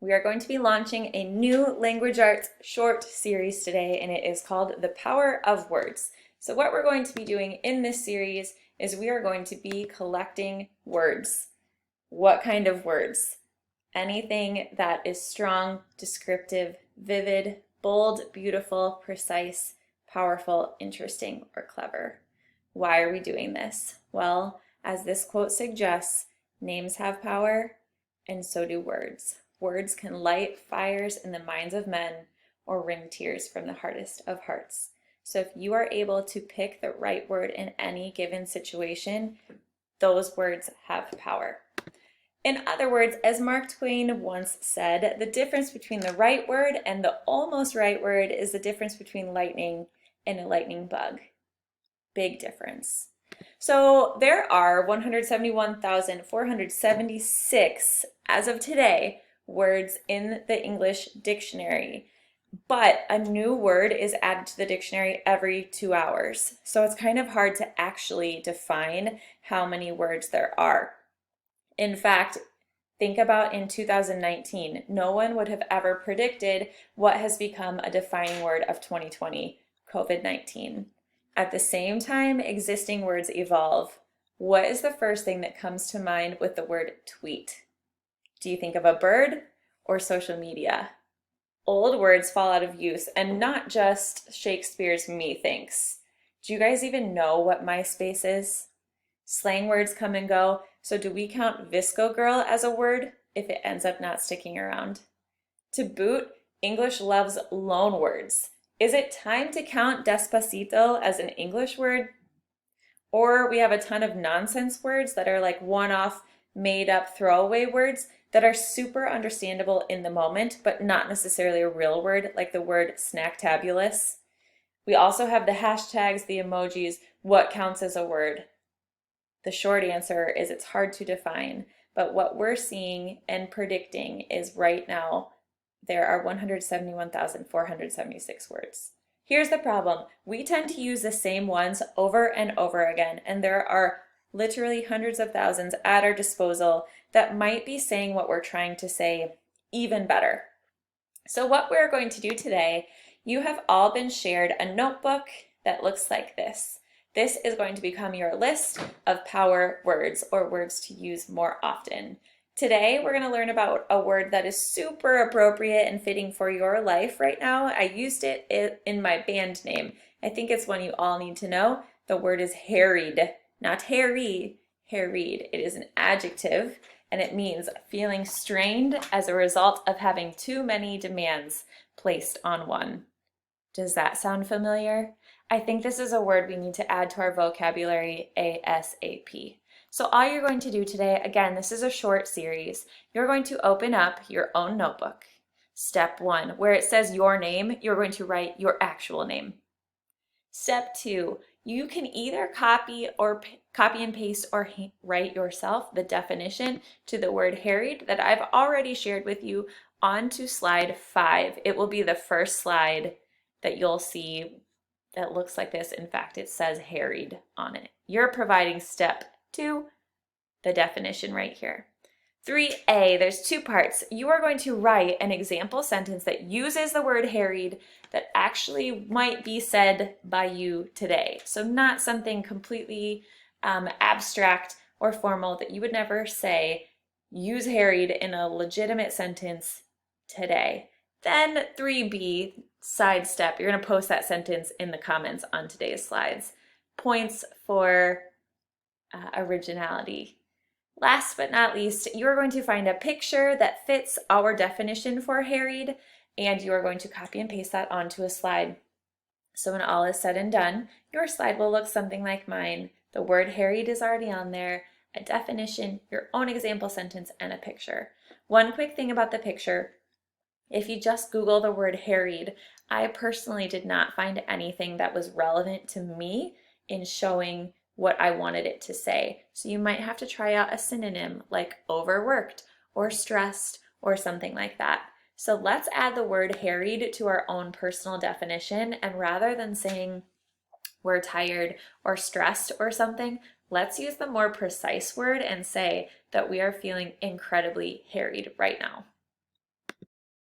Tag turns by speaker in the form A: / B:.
A: We are going to be launching a new language arts short series today, and it is called The Power of Words. So what we're going to be doing in this series is we are going to be collecting words. What kind of words? Anything that is strong, descriptive, vivid, bold, beautiful, precise, powerful, interesting, or clever. Why are we doing this? Well, as this quote suggests, names have power, and so do words. Words can light fires in the minds of men or wring tears from the hardest of hearts. So if you are able to pick the right word in any given situation, those words have power. In other words, as Mark Twain once said, the difference between the right word and the almost right word is the difference between lightning and a lightning bug. Big difference. So there are 171,476, as of today, words in the English dictionary. But a new word is added to the dictionary every 2 hours. So it's kind of hard to actually define how many words there are. In fact, think about in 2019, no one would have ever predicted what has become a defining word of 2020, COVID-19. At the same time, existing words evolve. What is the first thing that comes to mind with the word tweet? Do you think of a bird or social media? Old words fall out of use, and not just Shakespeare's methinks. Do you guys even know what MySpace is? Slang words come and go, so do we count Visco Girl as a word if it ends up not sticking around? To boot, English loves loan words. Is it time to count Despacito as an English word? Or we have a ton of nonsense words that are like one-off, made-up throwaway words that are super understandable in the moment, but not necessarily a real word, like the word snacktabulous. We also have the hashtags, the emojis, what counts as a word. The short answer is it's hard to define, but what we're seeing and predicting is right now there are 171,476 words. Here's the problem. We tend to use the same ones over and over again, and there are literally hundreds of thousands at our disposal that might be saying what we're trying to say even better. So what we're going to do today, you have all been shared a notebook that looks like this. This is going to become your list of power words or words to use more often. Today, we're going to learn about a word that is super appropriate and fitting for your life right now. I used it in my band name. I think it's one you all need to know. The word is harried, not hairy, harried. It is an adjective, and it means feeling strained as a result of having too many demands placed on one. Does that sound familiar? I think this is a word we need to add to our vocabulary ASAP. So all you're going to do today, again, this is a short series, you're going to open up your own notebook. Step 1, where it says your name, you're going to write your actual name. Step 2, you can either copy and paste or write yourself the definition to the word harried that I've already shared with you onto slide 5. It will be the first slide that you'll see that looks like this. In fact, it says harried on it. You're providing step 2, the definition right here. 3A, there's 2 parts. You are going to write an example sentence that uses the word harried that actually might be said by you today. So not something completely abstract or formal that you would never say. Use harried in a legitimate sentence today. Then 3B, side step, you're going to post that sentence in the comments on today's slides. Points for originality. Last but not least, you're going to find a picture that fits our definition for harried, and you are going to copy and paste that onto a slide. So when all is said and done, your slide will look something like mine. The word harried is already on there, a definition, your own example sentence, and a picture. One quick thing about the picture, if you just Google the word harried, I personally did not find anything that was relevant to me in showing what I wanted it to say. So you might have to try out a synonym like overworked or stressed or something like that. So let's add the word harried to our own personal definition, and rather than saying we're tired or stressed or something, let's use the more precise word and say that we are feeling incredibly harried right now.